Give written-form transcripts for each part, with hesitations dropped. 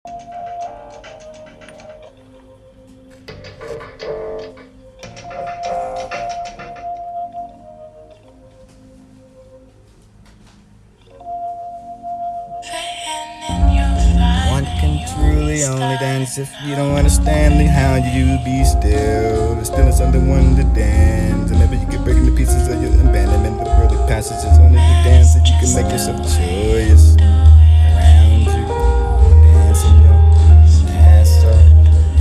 One can truly only dance if you don't understand how you be still. There's still something one to dance, and maybe you can break into pieces of your abandonment. The worldly passages only to dance that you can make yourself joyous around you. Dancing your ass off,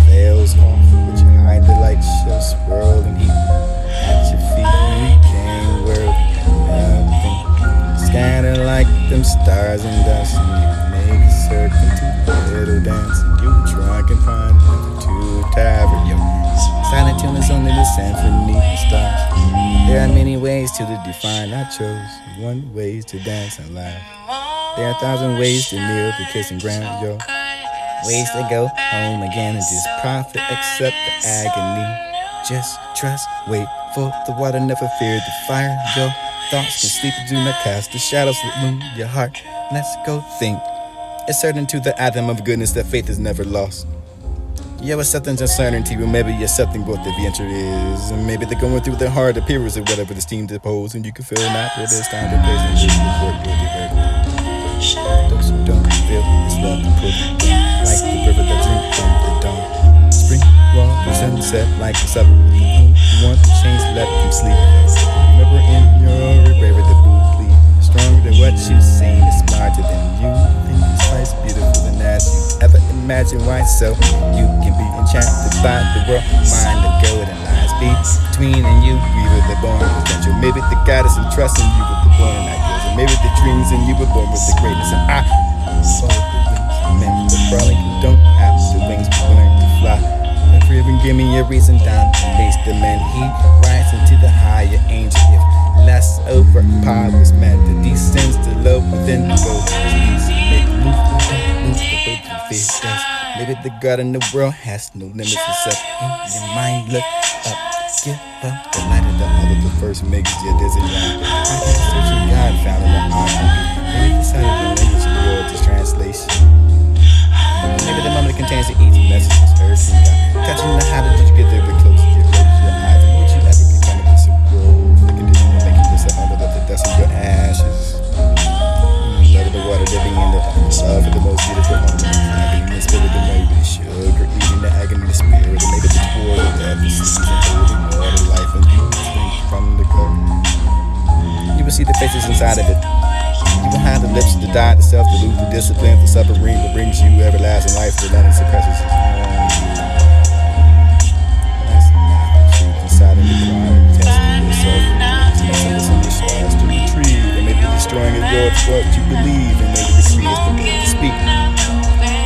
veils off, but you hide the light show swirling heat at your feet. You can't worry nothing. Scatter like them stars and dust, and you make a circle to a little dance. You try and find to tavern. Yo, silent tune is only the symphony of stars. There are many ways to the define. I chose one way to dance and laugh. There are 1,000 ways to kneel to kissing ground, yo. Ways to go home again and just profit, accept the agony. Just trust, wait for the water, never fear the fire. Your thoughts can sleep, do not cast the shadows that loom your heart. Let's go think. It's certain to the atom of goodness that faith is never lost. Your acceptance and certainty, well, maybe accepting what the venture is. And maybe they're going through their hard appearance or whatever this team depose. And you can feel not that it's time to place and just report your debate. Those who don't feel this love and put like the river that drink from the dawn. Spring, water, sunset, like the supper with the moon. You want to change, let them sleep. Remember in your bravery the blue bleed. Stronger than what you've seen, it's smarter than you think. It's twice beautiful than as you ever imagine. Why so? You can be enchanted by the world, mind the golden lines be between and you. We were the born potential. Maybe the goddess and trust in you with the born ideas, and maybe the dreams and you were born with the greatness. And I saw the wings, meant the crawling. You don't have the wings, but learn to fly. Never even give me a reason down to face the man. He rises into the higher angel. If less overpowered was meant to descend to love within the gold. Make move the way to face dance. Maybe the God in the world has no limits except in your mind. Look up, give up the light of the other. The first makes you dizzy. I can search God found in the art. Maybe the side of the language of the world is translation. Maybe the moment it contains the easy messages heard from God. Touching the how did you get there, but close to your eyes. And would you ever become a piece of growth? The condition of making yourself under the dust of your ashes. Love of the water dipping in the love for the most beautiful home. Agony and spirit, the maybe sugar, eating the agony, the spirit, and maybe the tour of the season, holding water, life, and deep drink from the cup. You will see the faces inside of it. You will have the lips to die, the self, to lose the discipline, the suffering that brings you everlasting life, the none suppresses its own. That's not the truth inside of the pride, testing yourself, listen to stars to retrieve, and maybe destroying is yours what you believe, and maybe the tree is the word to speak. And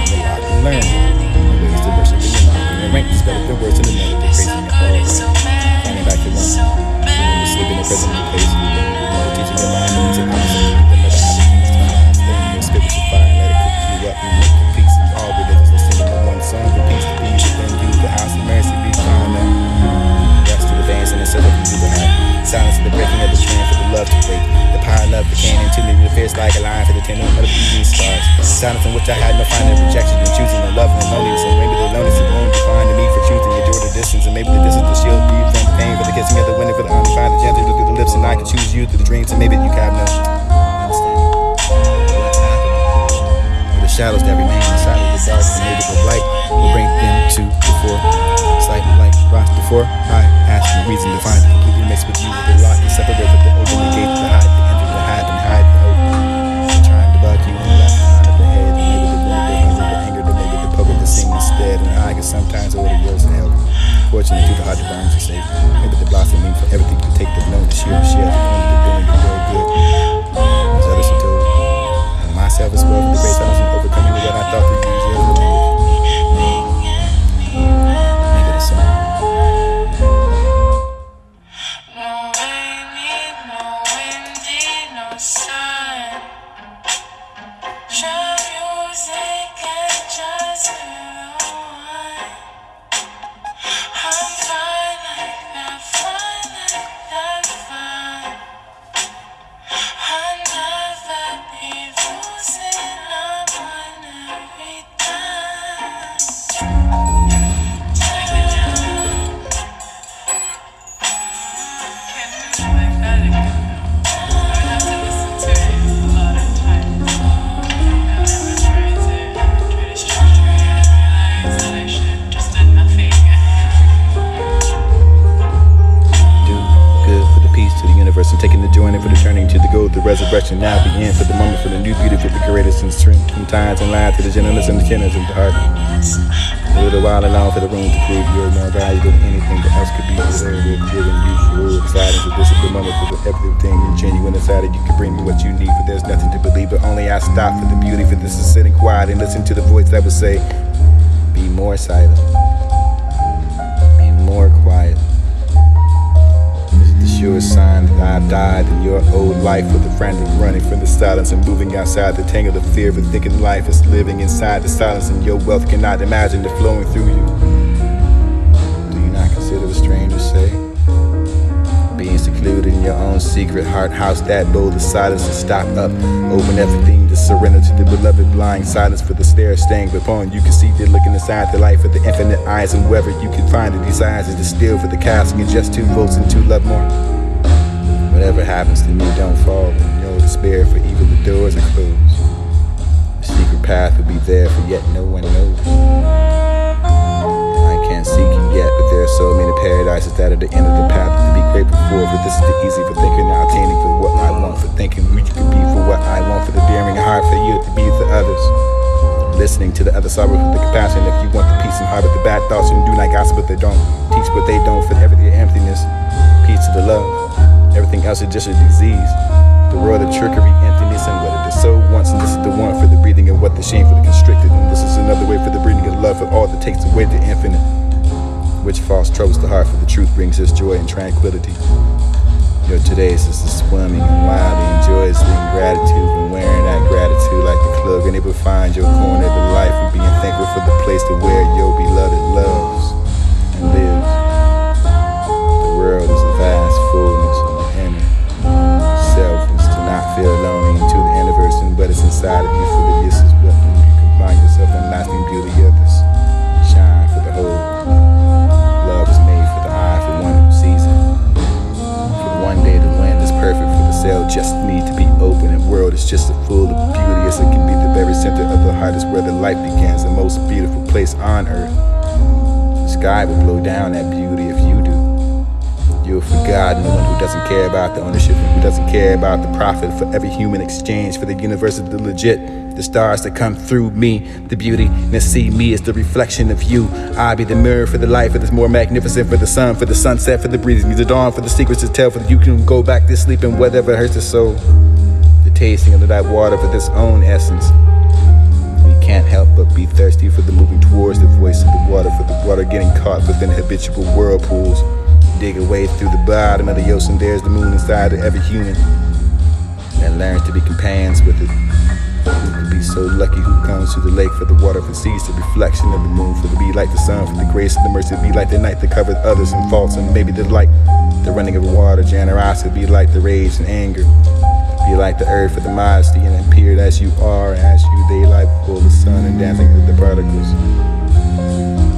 the lot to learn, the ways to worship in your mind, and rank is better than words in the night, the crazy and fall right. Finding back to one, when you sleep in the present place, teaching your mind to opposite. Spiritual fire, let it cook you up and make the peace and all religions. Listen to one song, the peace to be within you, the house of mercy be found out. Rest to the veins and the circle of the night. Silence of the breaking of the train for the love to break. The power of love became into me, the fierce like a lion for the tender of the evening stars. Silence in which I had no finding rejection and choosing the love and the loneliness. And maybe the loneliness is won't define the need for truth and endure the distance. And maybe the distance will shield you from the pain for the kissing of the winter for the undefined. The gentle look through the lips and I can choose you through the dreams and maybe you can have no. Shadows that remain inside of the dark, and maybe the light will bring them to the fore. Sight like rocks before I ask the reason to find it completely mixed with you with the lock and separate with the open the gate to hide the enter the hide and hide the hope. I'm trying to bug you and left behind of the head, and maybe the wound, the hunger, the anger, the maybe the public to sing instead, and I can sometimes order yours and help. Fortunate through the heart that burns you safe. Maybe the blossoming for everything you take the known to share the end of the doing the world good. As others are told. Myself as well for the grace I was overcoming what I thought to use your language. Make it a song. resurrection now begin for the moment, for the new beauty, for the greatest and strength. Sometimes in line to the gentleness and the tenderness of the heart. A little while alone for the room to prove you're more valuable than anything that else could be there with giving you for the silence of this is the moment for the everything you're genuine inside it. You can bring me what you need, for there's nothing to believe, but only I stop for the beauty, for this is sitting quiet and listen to the voice that would say, be more silent, be more quiet. This is the sure sign that I've died in your old life, with the frantic running from the silence and moving outside the tangle of fear, for thinking life is living inside the silence, and your wealth cannot imagine it flowing through you. Do you not consider a stranger say, being secluded in your own secret heart house, that bold of silence to stop up, open everything to surrender to the beloved, blind silence for the stare staying upon you. Can see they're looking inside the life of the infinite eyes, and wherever you can find the desires is distilled for the casting of just 2 volts and 2 love more. Whatever happens to me, don't fall in your despair, for even the doors are closed. The secret path will be there, for yet no one knows. I can't seek it yet, but there are so many paradises that are the end of the path to be grateful for this is the easy for thinking, not attaining for what I want, for thinking who you could be, for what I want, for the daring heart for you to be for others. Listening to the other sorrow with the compassion, if you want the peace and heart with the bad thoughts, and do not gossip what they don't, teach what they don't, for everything emptiness, peace to the love. Everything else is just a disease. The world of trickery, emptiness, and what the soul wants. And this is the one for the breathing, and what the shame for the constricted. And this is another way for the breathing of love, for all that takes away the infinite. Which false troubles the heart, for the truth brings us joy and tranquility. Your today's is the swimming and wildly and joyously in gratitude, and wearing that gratitude like the cloak, and able to find your corner of the life, and being thankful for the place to where your beloved loves and lives. The world is a vast fullness. Self is to not feel lonely into the universe, but it's inside of you, for the this is what you can find yourself in lasting beauty of this. Shine for the whole. Love is made for the eye, for one who sees it. For one day the wind is perfect, for the sail just need to be open, and world is just as full of beauty as it can be. The very center of the heart is where the life begins, the most beautiful place on earth. The sky will blow down that beauty if you do. You'll forget no one who doesn't care about the ownership, and who doesn't care about the profit, for every human exchange, for the universe is the legit. The stars that come through me, the beauty, and see me as the reflection of you. I be the mirror for the life that is more magnificent, for the sun, for the sunset, for the breathing, the dawn, for the secrets to tell, for the you can go back to sleep and whatever hurts the soul. The tasting of that water for this own essence. We can't help but be thirsty for the moving towards the voice of the water, for the water getting caught within habitual whirlpools. Dig away through the bottom of the ocean, there's the moon inside of every human, and learn to be companions with it. Who could be so lucky who comes to the lake for the water, for sees the reflection of the moon, for to be like the sun, for the grace and the mercy, to be like the night that covered others and faults, and maybe the light, the running of water, generosity, be like the rage and anger, be like the earth for the modesty, and appeared as you are, as you daylight before the sun, and dancing with the particles,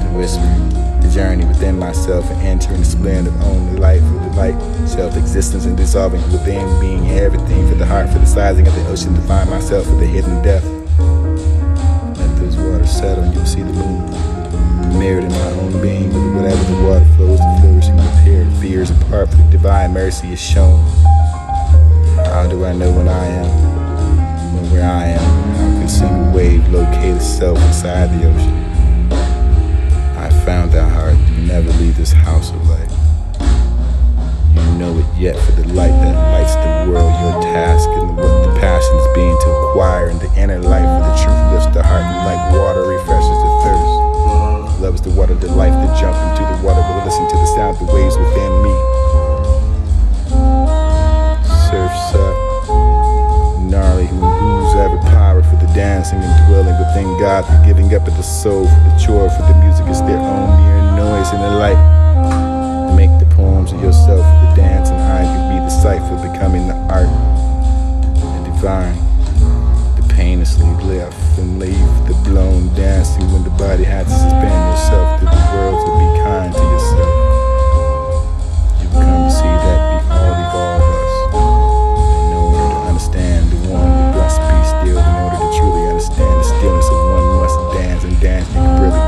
the whispering. Journey within myself and entering the splendor of only life with the light, self-existence and dissolving within, being everything for the heart, for the sizing of the ocean, to find myself for the hidden depth. Let those waters settle and you'll see the moon mirrored in my own being, with whatever the water flows, the flourishing repair, the fears apart, for the divine mercy is shown. How do I know when I am, when where I am? How can a single wave locate itself inside the ocean? I found that heart, you never leave this house of light. You know it yet, for the light that lights the world, your task, and what the passion is being to acquire, and the inner life, for the truth lifts the heart, and like water refreshes the thirst. Love is the water, the life that jump into the water, but listen to the sound of the waves within me. Surfs up, gnarly, who's ever power for the dancing and dwelling within God, the giving up of the soul, for the chore, for the music is their own mere noise in the light. Make the poems of yourself for the dance, and I can be the cipher, becoming the art, the divine, the painlessly left and leave the blown dancing when the body had to suspend yourself through the world to be kind to yourself. You come to see that we all evolve us, in order to understand the one that must be still, in order to truly understand the stillness of one must dance and dance brilliantly.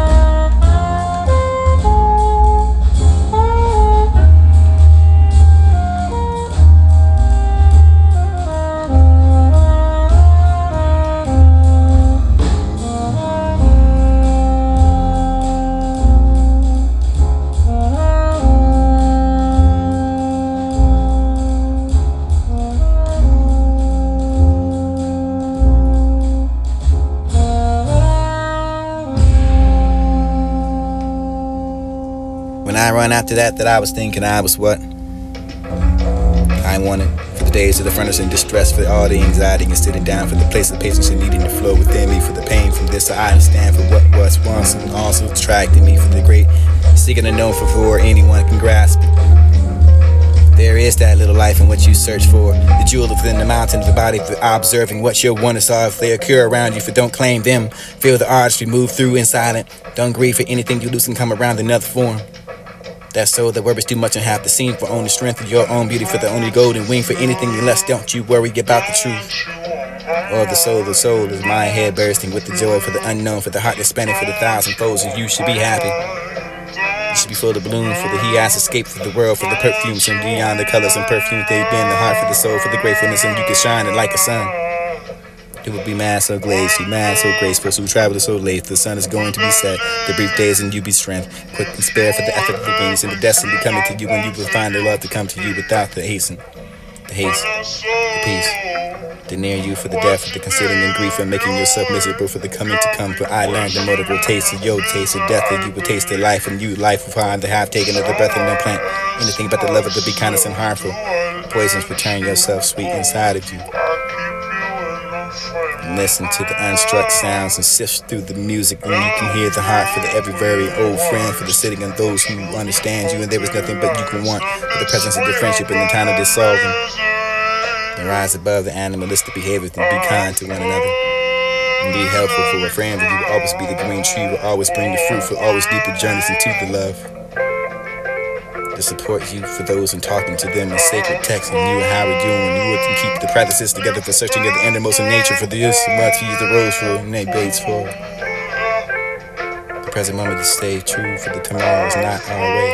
I run after that I was thinking I was what I wanted. For the days of the furnace and distress, for all the anxiety and sitting down, for the place of patience and needing to flow within me, for the pain from this I understand, for what was once and also attracted me, for the great seeking to know for anyone can grasp it. There is that little life in what you search for, the jewel within the mountain of the body, for observing what your wonders are. If they occur around you, for don't claim them. Feel the artistry move through in silent. Don't grieve for anything you lose and come around another form. That soul that worries too much and half the scene, for only strength of your own beauty, for the only golden wing, for anything less. Don't you worry about the truth. Or the soul is my head bursting with the joy for the unknown, for the heart that's spanning for the thousand folds, and you should be happy. You should be full of bloom, for the he has escaped for the world, for the perfumes and beyond the colors and perfumes they bend the heart for the soul, for the gratefulness, and you can shine it like a sun. It would be mad so glazy, mad so graceful, so travel so late. The sun is going to be set, the brief days and you be strength, quick and spare for the effort of the wings and the destiny coming to you, when you will find the love to come to you without the haste, the peace. To near you for the death of the considering and grief and making yourself miserable for the coming to come. For I learned the motive will taste of your taste of death, and you will taste the life, and you life of harm, the half taken of the breath and no plant. Anything but the love of the be kindness and harmful. Poisons return yourself sweet inside of you. And listen to the unstruck sounds and sift through the music, and you can hear the heart for the every very old friend, for the sitting and those who understand you, and there is nothing but you can want, for the presence of the friendship in the time of dissolving. And rise above the animalistic behaviors and be kind to one another. And be helpful for a friend, and you will always be the green tree, will always bring the fruit for always deeper journeys into the love. To support you for those and talking to them in sacred text, and you and how we do, and you can keep the practices together for searching of the innermost in nature, for the use of much to use the rose for, and they baits for. The present moment to stay true, for the tomorrow is not our way.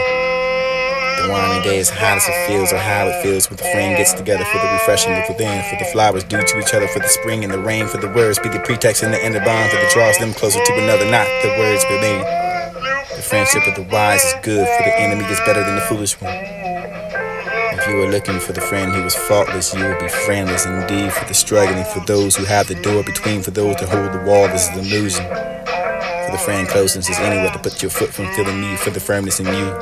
The winding day is hot as it feels, or how it feels when the friend gets together, for the refreshing of within, for the flowers due to each other, for the spring and the rain, for the words be the pretext and the inner bond, for the draws them closer to another, not the words but made. The friendship of the wise is good, for the enemy is better than the foolish one. If you are looking for the friend who is faultless, you will be friendless indeed, for the struggling, for those who have the door between, for those that hold the wall, this is an illusion. For the friend closeness is anywhere to put your foot from feeling me, for the firmness in you.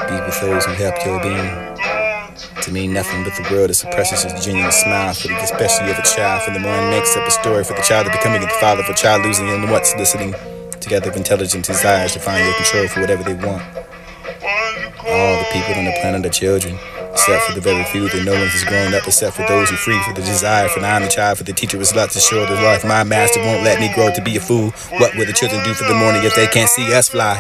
Be with those who help your being. To me, nothing but the world is a precious and genuine smile, for the especially of a child, for the one makes up a story, for the child of becoming the father of a child losing and what's listening together of intelligent desires to find your control for whatever they want. All the people on the planet are children, except for the very few that no one has grown up, except for those who free for the desire. For I'm the child, for the teacher was about to show the life. My master won't let me grow to be a fool. What will the children do for the morning if they can't see us fly?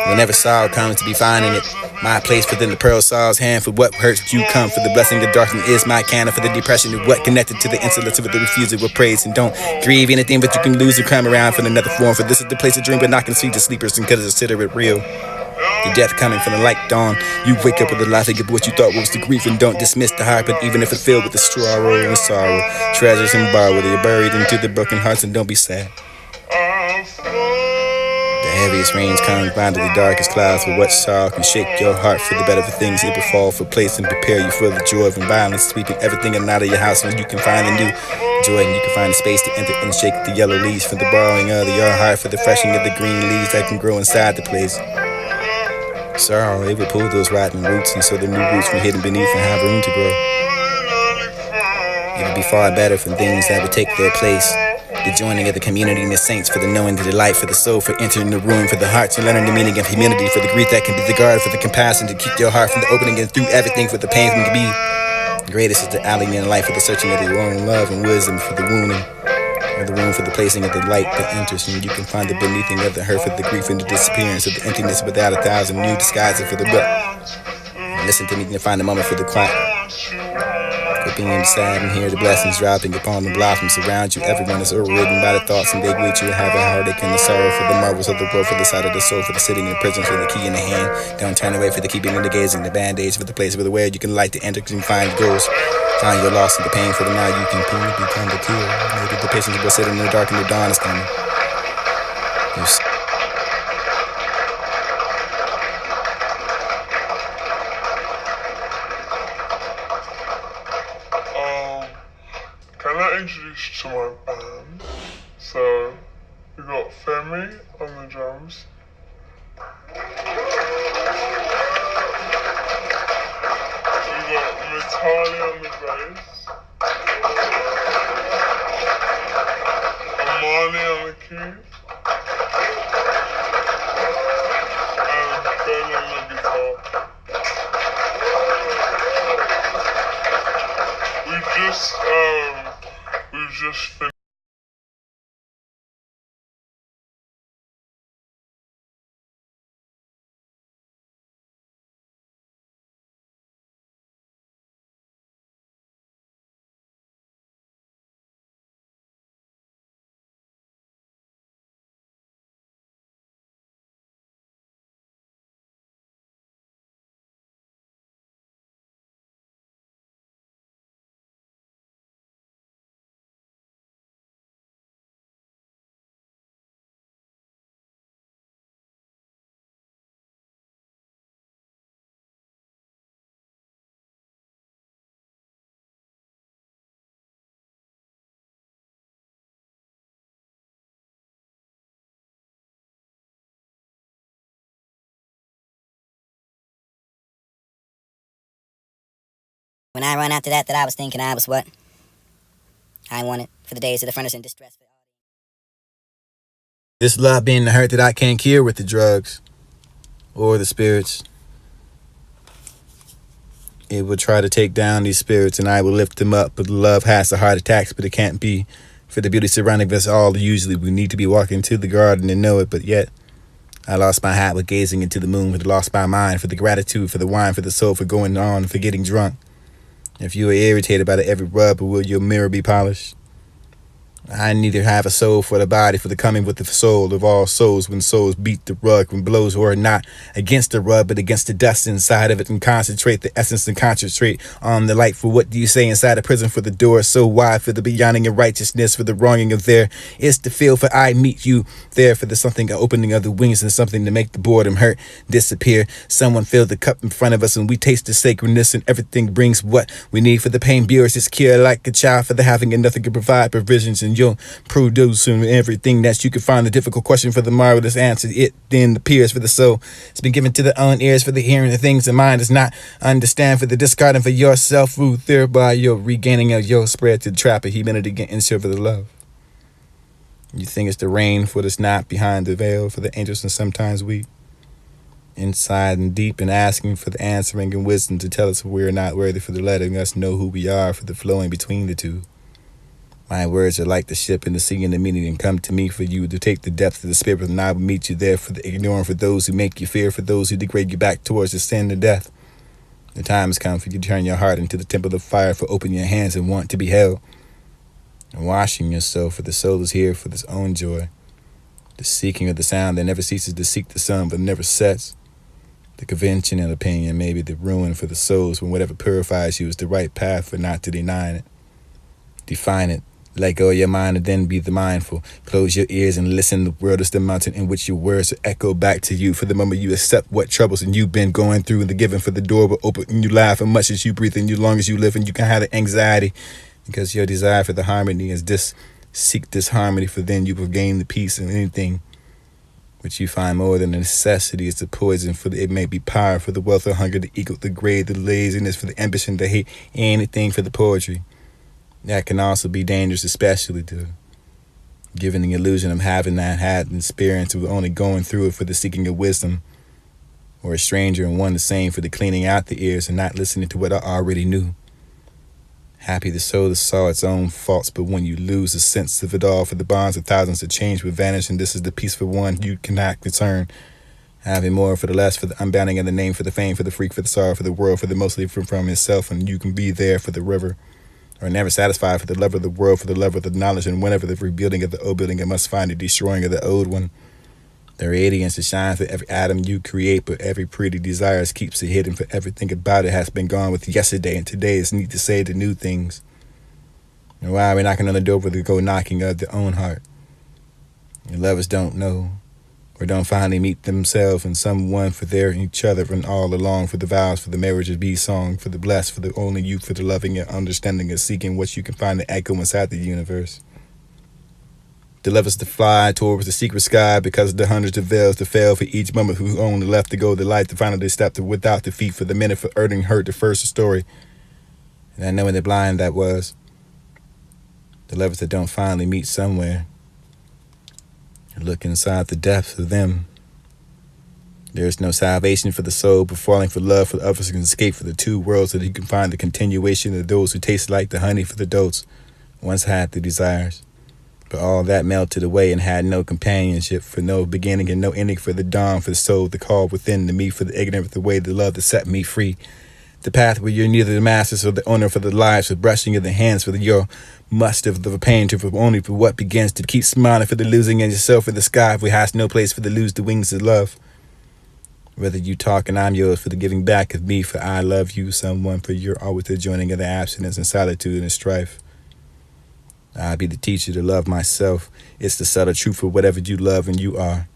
Whenever sorrow comes to be finding it, my place within the pearl saw's hand, for what hurts you come, for the blessing of darkness is my cannon, for the depression of what connected to the insolence of the refusal of praise, and don't grieve anything but you can lose or come around for another form, for this is the place to dream but not concede to sleepers and consider it real. The death coming from the light dawn, you wake up with the life of what you thought was the grief, and don't dismiss the heart, but even if it's filled with the sorrow and sorrow, treasures and borrow, you're buried into the broken hearts, and don't be sad. The heaviest rains come down to the darkest clouds, for what sorrow can shake your heart, for the better for things it will fall for place and prepare you for the joy of violence, sweeping everything in and out of your house, and you can find a new joy, and you can find a space to enter and shake the yellow leaves, for the borrowing of your heart, for the freshening of the green leaves that can grow inside the place. Sorrow, it will pull those rotten roots, and so the new roots from hidden beneath and have room to grow. It would be far better for things that would take their place. The joining of the community and the saints, for the knowing the delight, for the soul, for entering the room, for the hearts and learning the meaning of humanity, for the grief that can be the guard, for the compassion to keep your heart from the opening and through everything, for the pain from to be. The greatest is the alley in life, for the searching of your own love and wisdom, for the wounding, for the room for the placing of the light that enters, and you can find the beneathing of the hurt, for the grief and the disappearance of the emptiness without a thousand new disguises for the book. Listen to me and find a moment for the quiet. Being sad and hear the blessings dropping upon the blossoms around you. Everyone is overridden by the thoughts and they greet you. Have a heartache and the sorrow for the marvels of the world, for the sight of the soul, for the sitting in the prison, for the key in the hand. Don't turn away for the keeping in the gaze and the band-aids, for the place where the way you can light the enter and find goals. Find your loss and the pain, for the now you can become the cure. Maybe the patience will sit in the dark and the dawn is coming. Can I introduce you to my band? So, we got Femi on the drums. Harley on the bass. Amani on the keys. And Ben on the guitar. We've just finished. When I run after that I was thinking I was what I wanted for the days of the furnace in distress. This love being the hurt that I can't cure with the drugs or the spirits. It will try to take down these spirits and I will lift them up. But love has the heart attacks, but it can't be for the beauty surrounding us all. Usually we need to be walking to the garden and know it, but yet I lost my hat with gazing into the moon, for the lost my mind, for the gratitude, for the wine, for the soul, for going on, for getting drunk. If you are irritated by the every rub, will your mirror be polished? I neither have a soul for the body, for the coming with the soul of all souls, when souls beat the rug, when blows who are not against the rug, but against the dust inside of it, and concentrate the essence and concentrate on the light. For what do you say inside a prison, for the door so wide, for the beyonding of righteousness, for the wronging of there is to feel, for I meet you there, for the something, opening of the wings and something to make the boredom hurt disappear. Someone filled the cup in front of us and we taste the sacredness, and everything brings what we need, for the pain beers is cure like a child, for the having and nothing can provide provisions, and you'll produce everything that you can find. The difficult question for the marvelous answer, it then appears for the soul. It's been given to the own ears for the hearing the things the mind does not understand, for the discarding for yourself, through thereby your regaining of your spread to the trap of humanity getting served for the love. You think it's the rain for the snap behind the veil, for the angels and sometimes we inside and deep and asking for the answering and wisdom to tell us we're not worthy, for the letting us know who we are, for the flowing between the two. My words are like the ship in the sea and the meaning, and come to me for you to take the depth of the spirit, and I will meet you there, for the ignoring, for those who make you fear, for those who degrade you back towards the sin and death. The time has come for you to turn your heart into the temple of fire, for open your hands and want to be held, and washing yourself, for the soul is here for its own joy. The seeking of the sound that never ceases to seek the sun but never sets. The convention and opinion may be the ruin for the souls, when whatever purifies you is the right path, for not to deny it. Define it. Let go of your mind and then be the mindful. Close your ears and listen. The world is the mountain in which your words will echo back to you. For the moment you accept what troubles and you've been going through, and the giving for the door will open and you laugh as much as you breathe and as long as you live, and you can have the anxiety because your desire for the harmony is this. Seek this harmony, for then you will gain the peace, and anything which you find more than a necessity is the poison, for it may be power, for the wealth, the hunger, the ego, the greed, the laziness, for the ambition, the hate, anything for the poetry. That can also be dangerous, especially to giving the illusion of having not had an experience of only going through it, for the seeking of wisdom, or a stranger and one the same, for the cleaning out the ears and not listening to what I already knew. Happy the soul that saw its own faults, but when you lose the sense of it all, for the bonds of thousands to change will vanish, and this is the peaceful one you cannot discern. Having more for the less, for the unbounding of the name, for the fame, for the freak, for the sorrow, for the world, for the mostly from itself, and you can be there for the river. Or never satisfied, for the love of the world, for the love of the knowledge, and whenever the rebuilding of the old building, it must find the destroying of the old one. The radiance that shines for every atom you create, but every pretty desire keeps it hidden, for everything about it has been gone with yesterday, and today is need to say the new things. And why are we knocking on the door for the go knocking of their own heart? Your lovers don't know, or don't finally meet themselves and someone for their each other, and all along for the vows, for the marriage of be song, for the blessed, for the only you, for the loving and understanding and seeking what you can find the echo inside the universe. The love is to fly towards the secret sky, because of the hundreds of veils to fail, for each moment who only left to go the light to finally step to without defeat, for the minute for earning hurt the first story. And I know in the blind that was. The lovers that don't finally meet somewhere. And look inside the depths of them. There is no salvation for the soul, but falling for love for the others can escape for the two worlds so that you can find the continuation of those who taste like the honey for the dotes. Once had the desires. But all that melted away and had no companionship, for no beginning and no ending for the dawn, for the soul, the call within, the me for the ignorant, for the way, the love that set me free. The path where you're neither the masters or the owner for the lives, for brushing of the hands, for your must of the pain, to for only for what begins to keep smiling, for the losing in yourself, for the sky, for has no place for the lose the wings of love. Whether you talk and I'm yours, for the giving back of me, for I love you, someone, for you're always the joining of the abstinence and solitude and strife. I be the teacher to love myself. It's the subtle truth for whatever you love and you are.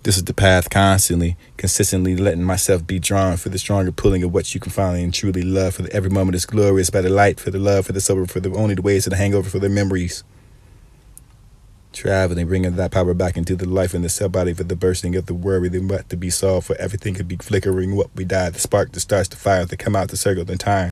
This is the path constantly, consistently letting myself be drawn for the stronger pulling of what you can finally and truly love. For the every moment is glorious by the light, for the love, for the sober, for the only the ways of the hangover, for the memories. Traveling, bringing that power back into the life and the cell body for the bursting of the worry, the what to be solved, for everything could be flickering, what we die, the spark that starts the fire, that come out the circle in time.